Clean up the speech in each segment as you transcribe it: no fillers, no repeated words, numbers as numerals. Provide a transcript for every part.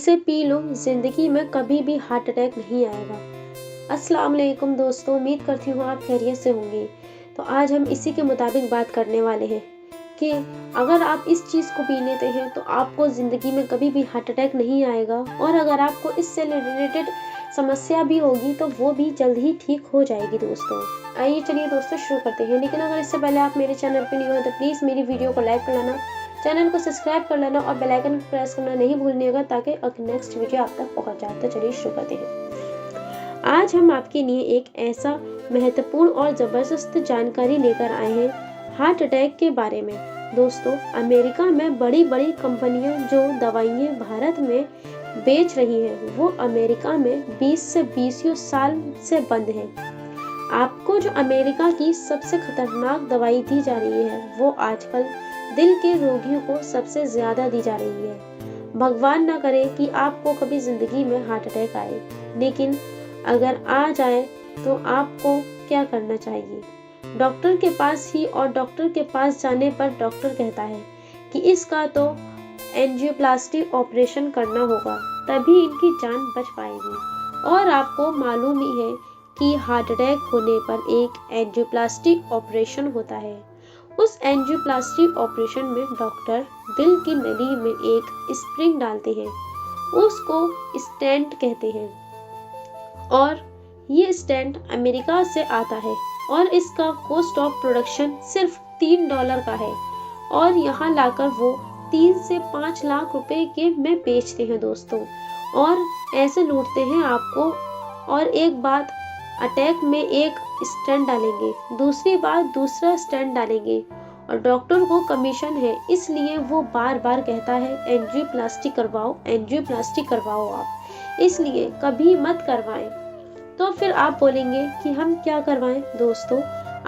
इसे P low, जिंदगी में कभी भी हार्ट अटैक नहीं आएगा। अस्सलाम वालेकुम दोस्तों, उम्मीद करती हूँ आप खैरियत से होंगे। तो आज हम इसी के मुताबिक बात करने वाले हैं कि अगर आप इस चीज़ को पी लेते हैं तो आपको ज़िंदगी में कभी भी हार्ट अटैक नहीं आएगा, और अगर आपको इससे रिलेटेड समस्या भी होगी तो वो भी जल्द ही ठीक हो जाएगी। दोस्तों आइए चलिए दोस्तों शुरू करते हैं। लेकिन अगर इससे पहले आप मेरे चैनल पर नहीं हो तो प्लीज़ मेरी वीडियो को लाइक कर लेना, चैनल को सब्सक्राइब कर लेना और बेल आइकन प्रेस करना नहीं भूलिएगा ताकि नेक्स्ट वीडियो आप तक पहुंच जाए। तो चलिए शुरू करते हैं। आज हम आपके लिए एक ऐसा महत्वपूर्ण और ज़बरदस्त जानकारी लेकर आए हैं हार्ट अटैक के बारे में। दोस्तों अमेरिका में बड़ी बड़ी कंपनियां जो दवाइयां भारत में बेच रही हैं वो अमेरिका में 20 से 20 साल से बंद है। आपको जो अमेरिका की सबसे खतरनाक दवाई दी जा रही है वो आजकल दिल के रोगियों को सबसे ज़्यादा दी जा रही है। भगवान ना करे कि आपको कभी ज़िंदगी में हार्ट अटैक आए, लेकिन अगर आ जाए तो आपको क्या करना चाहिए? डॉक्टर के पास ही, और डॉक्टर के पास जाने पर डॉक्टर कहता है कि इसका तो एंजियोप्लास्टी ऑपरेशन करना होगा, तभी इनकी जान बच पाएगी। और आपको मालूम ही है कि हार्ट अटैक होने पर एक एंजियोप्लास्टी ऑपरेशन होता है। उस एंजियोप्लास्टी ऑपरेशन में डॉक्टर दिल की नली में एक स्प्रिंग डालते हैं, उसको स्टेंट कहते हैं, और ये स्टेंट अमेरिका से आता है और इसका कॉस्ट ऑफ प्रोडक्शन सिर्फ $3 का है, और यहाँ लाकर वो 3 से 5 लाख रुपए के में बेचते हैं दोस्तों, और ऐसे लूटते हैं आपको। और एक बात, अटैक में एक स्टेंट डालेंगे, दूसरी बार दूसरा स्टेंट डालेंगे, और डॉक्टर को कमीशन है, इसलिए वो बार बार कहता है एंजियोप्लास्टी करवाओ, एंजियोप्लास्टी करवाओ आप, इसलिए कभी मत करवाएं। तो फिर आप बोलेंगे कि हम क्या करवाएं? दोस्तों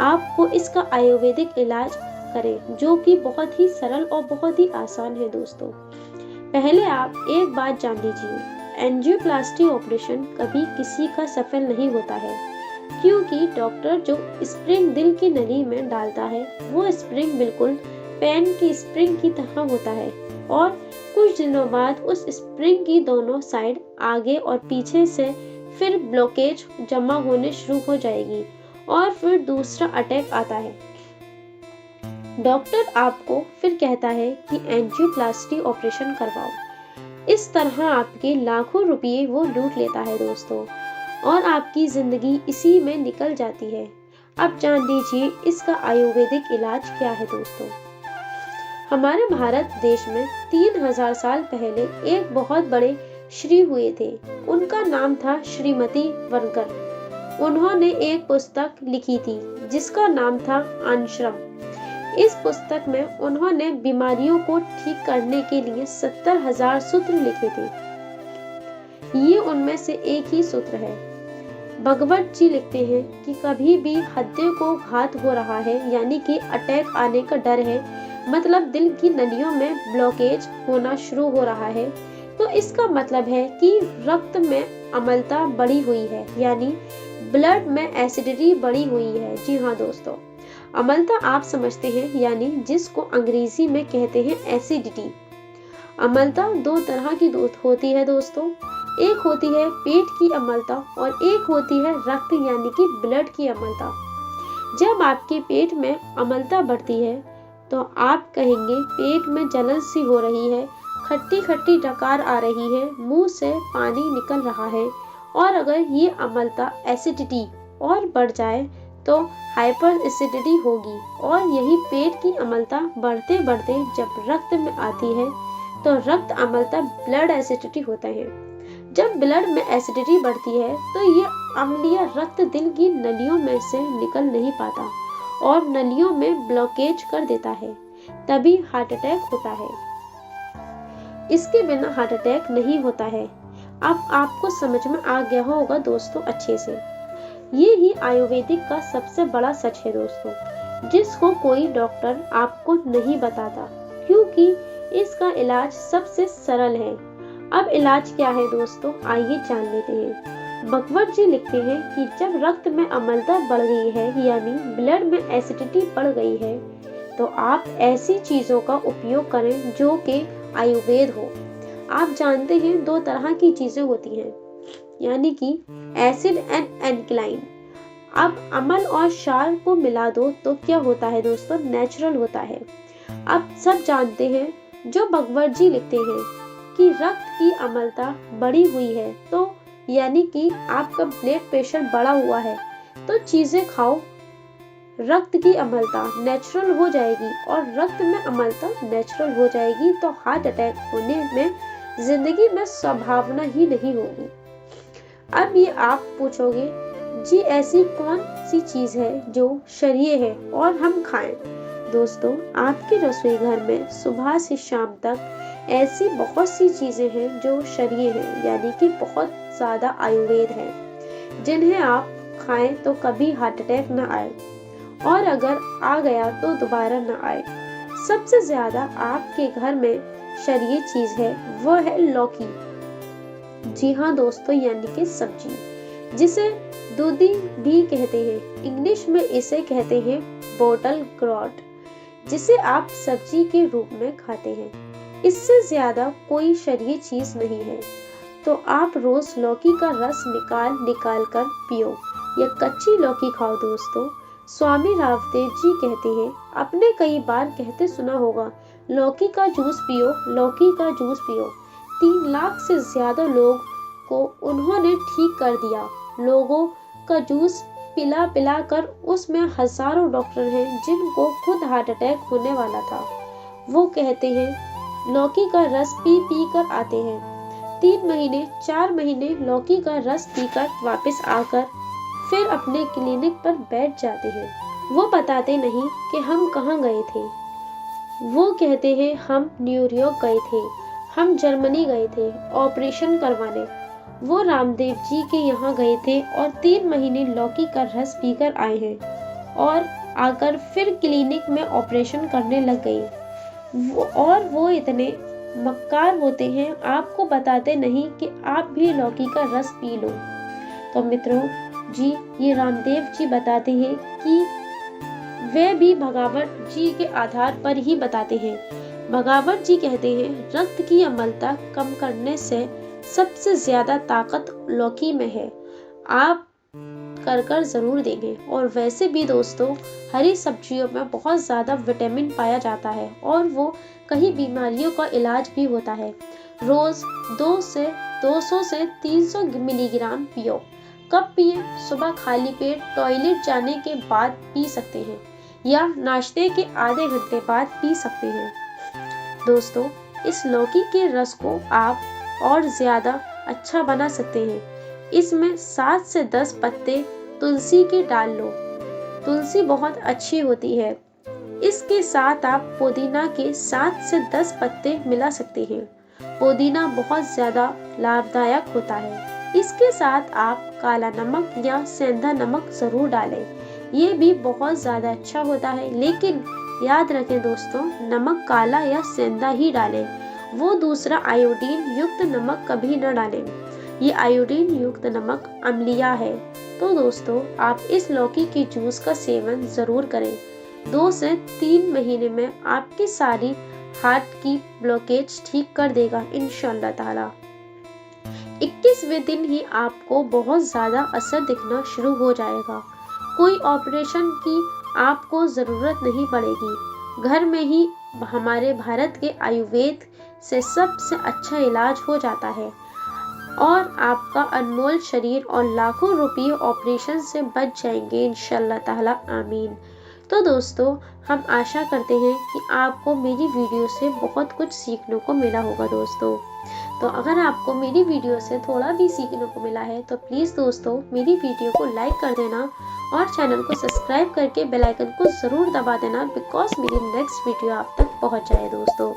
आपको इसका आयुर्वेदिक इलाज करें, जो कि बहुत ही सरल और बहुत ही आसान है। दोस्तों पहले आप एक बात जान लीजिए, एंजियोप्लास्टी ऑपरेशन कभी किसी का सफल नहीं होता है, क्योंकि डॉक्टर जो स्प्रिंग दिल की नली में डालता है वो स्प्रिंग बिल्कुल पेन की स्प्रिंग की तरह होता है, और कुछ दिनों बाद उस स्प्रिंग की दोनों साइड आगे और पीछे से फिर ब्लॉकेज जमा होने शुरू हो जाएगी, और फिर दूसरा अटैक आता है। डॉक्टर आपको फिर कहता है कि एंजियोप्लास्टी ऑपरेशन करवाओ। इस तरह आपके लाखों रुपये वो लूट लेता है दोस्तों, और आपकी जिंदगी इसी में निकल जाती है। अब जान लीजिए इसका आयुर्वेदिक इलाज क्या है। दोस्तों हमारे भारत देश में 3000 साल पहले एक बहुत बड़े श्री हुए थे, उनका नाम था श्रीमती वनकर। उन्होंने एक पुस्तक लिखी थी जिसका नाम था आश्रम। इस पुस्तक में उन्होंने बीमारियों को ठीक करने के लिए 70,000 सूत्र लिखे थे। ये उनमें से एक ही सूत्र है। भगवत जी लिखते हैं कि कभी भी हृदय को घात हो रहा है, यानी कि अटैक आने का डर है, मतलब दिल की नलियों में ब्लॉकेज होना शुरू हो रहा है, तो इसका मतलब है कि रक्त में अम्लता बढ़ी हुई है, यानी ब्लड में एसिडिटी बढ़ी हुई है। जी हाँ दोस्तों, अम्लता आप समझते हैं, यानी जिसको अंग्रेजी में कहते हैं एसिडिटी। अम्लता दो तरह की होती है दोस्तों, एक होती है पेट की अम्लता और एक होती है रक्त यानी कि ब्लड की अम्लता। जब आपके पेट में अम्लता बढ़ती है तो आप कहेंगे पेट में जलन सी हो रही है, खट्टी खट्टी डकार आ रही है, मुंह से पानी निकल रहा है। और अगर ये अम्लता एसिडिटी और बढ़ जाए तो हाइपर एसिडिटी होगी, और यही पेट की अम्लता बढ़ते बढ़ते जब रक्त में आती है तो रक्त अम्लता ब्लड एसिडिटी होता है। जब ब्लड में एसिडिटी बढ़ती है तो ये अम्लीय रक्त दिल की नलियों में से निकल नहीं पाता और नलियों में ब्लॉकेज कर देता है, तभी हार्ट अटैक होता है। इसके बिना हार्ट अटैक नहीं होता है। अब आपको समझ में आ गया होगा दोस्तों अच्छे से। ये ही आयुर्वेदिक का सबसे बड़ा सच है दोस्तों, जिसको कोई डॉक्टर आपको नहीं बताता, क्योंकि इसका इलाज सबसे सरल है। अब इलाज क्या है दोस्तों, आइए जान लेते हैं। भगवत जी लिखते हैं कि जब रक्त में अम्लता बढ़ गई है, यानी ब्लड में एसिडिटी बढ़ गई है, तो आप ऐसी चीजों का उपयोग करें जो कि आयुर्वेद हो। आप जानते हैं 2 तरह की चीजें होती हैं, यानी कि एसिड एंड एल्कलाइन। अब अम्ल और क्षार को मिला दो तो क्या होता है दोस्तों, नेचुरल होता है। अब सब जानते हैं, जो भगवत जी लिखते हैं कि रक्त की अम्लता बढ़ी हुई है, तो यानी कि आपका ब्लड प्रेशर बढ़ा हुआ है, तो चीजें खाओ, रक्त की अम्लता नेचुरल हो जाएगी, और रक्त में अम्लता नेचुरल हो जाएगी तो हार्ट अटैक होने में जिंदगी में संभावना ही नहीं होगी। अब ये आप पूछोगे, जी ऐसी कौन सी चीज है जो क्षारीय है और हम खाएं? दोस्तों, आपके रसोई घर में सुबह से शाम तक ऐसी बहुत सी चीजें हैं जो क्षारीय हैं, यानी कि बहुत ज्यादा आयुर्वेद है, जिन्हें आप खाएं तो कभी हार्ट अटैक न आए, और अगर आ गया तो दोबारा न आए। सबसे ज्यादा आपके घर में क्षारीय चीज है वो है लौकी। जी हाँ दोस्तों, यानी कि सब्जी, जिसे दूधी भी कहते हैं। इंग्लिश में इसे कहते हैं बॉटल ग्रॉट, जिसे आप सब्जी के रूप में खाते हैं। इससे ज्यादा कोई क्षारीय चीज नहीं है। तो आप रोज लौकी का रस निकाल कर पियो या कच्ची लौकी खाओ दोस्तों। स्वामी रामदेव जी कहते हैं, आपने कई बार कहते सुना होगा, लौकी का जूस पियो, लौकी का जूस पियो। 3 लाख से ज्यादा लोग को उन्होंने ठीक कर दिया। लोगों का जूस पिला पिला कर उसमें हजारों डॉक्टर हैं जिनको खुद हार्ट अटैक होने वाला था। वो कहते हैं लौकी का रस पी कर आते हैं। 3 महीने 4 महीने लौकी का रस पीकर वापस आकर फिर अपने क्लिनिक पर बैठ जाते हैं। वो बताते नहीं कि हम कहाँ गए थे। वो कहते हैं हम न्यूयॉर्क गए थे, हम जर्मनी गए थे ऑपरेशन करवाने। वो रामदेव जी के यहाँ गए थे और 3 महीने लौकी का रस पीकर आए हैं, और आकर फिर क्लिनिक में ऑपरेशन करने लग गए। वो इतने मक्कार होते हैं, आपको बताते नहीं कि आप भी लौकी का रस पी लो। तो मित्रों जी, ये रामदेव जी बताते हैं कि वे भी भगवत जी के आधार पर ही बताते हैं। भगवत जी कहते हैं रक्त की अम्लता कम करने से सबसे ज्यादा ताकत लौकी में है। आप कर जरूर देंगे। और वैसे भी दोस्तों, हरी सब्जियों में बहुत ज्यादा विटामिन पाया जाता है और वो कई बीमारियों का इलाज भी होता है। रोज 200 से 300 मिलीग्राम पियो। कब पिए? सुबह खाली पेट टॉयलेट जाने के बाद पी सकते हैं, या नाश्ते के आधे घंटे बाद पी सकते हैं। दोस्तों, इस लौकी के रस को आप और ज्यादा अच्छा बना सकते हैं। इसमें 7 से 10 पत्ते तुलसी के डाल लो। तुलसी बहुत अच्छी होती है। इसके साथ आप पुदीना के 7 से 10 पत्ते मिला सकते हैं। पुदीना बहुत ज्यादा लाभदायक होता है। इसके साथ आप काला नमक या सेंधा नमक जरूर डालें। ये भी बहुत ज्यादा अच्छा होता है, लेकिन याद रखें दोस्तों, नमक काला या सेंधा ही डालें। वो दूसरा आयोडीन युक्त नमक कभी न डालें। ये आयोडीन युक्त नमक अम्लीय है। तो दोस्तों, आप इस लौकी के जूस का सेवन जरूर करें। 2 से 3 महीने में आपकी सारी हार्ट की ब्लॉकेज ठीक कर देगा इंशाअल्लाह ताला। 21वें दिन ही आपको बहुत ज्यादा असर दिखना शुरू हो जाएगा। कोई ऑपरेशन की आपको जरूरत नहीं पड़ेगी। घर में ही हमारे भारत के आयुर्वेद से सबसे अच्छा इलाज हो जाता है, और आपका अनमोल शरीर और लाखों रुपये ऑपरेशन से बच जाएंगे इंशाअल्लाह ताला, आमीन। तो दोस्तों, हम आशा करते हैं कि आपको मेरी वीडियो से बहुत कुछ सीखने को मिला होगा दोस्तों। तो अगर आपको मेरी वीडियो से थोड़ा भी सीखने को मिला है तो प्लीज़ दोस्तों, मेरी वीडियो को लाइक कर देना और चैनल को सब्सक्राइब करके बेल आइकन को ज़रूर दबा देना, बिकॉज मेरी नेक्स्ट वीडियो आप तक पहुंच जाए दोस्तों।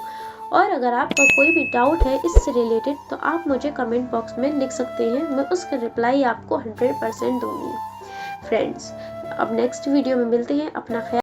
और अगर आपका कोई भी डाउट है इससे रिलेटेड तो आप मुझे कमेंट बॉक्स में लिख सकते हैं, मैं उसका रिप्लाई आपको 100% दूंगी। फ्रेंड्स, अब नेक्स्ट वीडियो में मिलते हैं। अपना ख्याल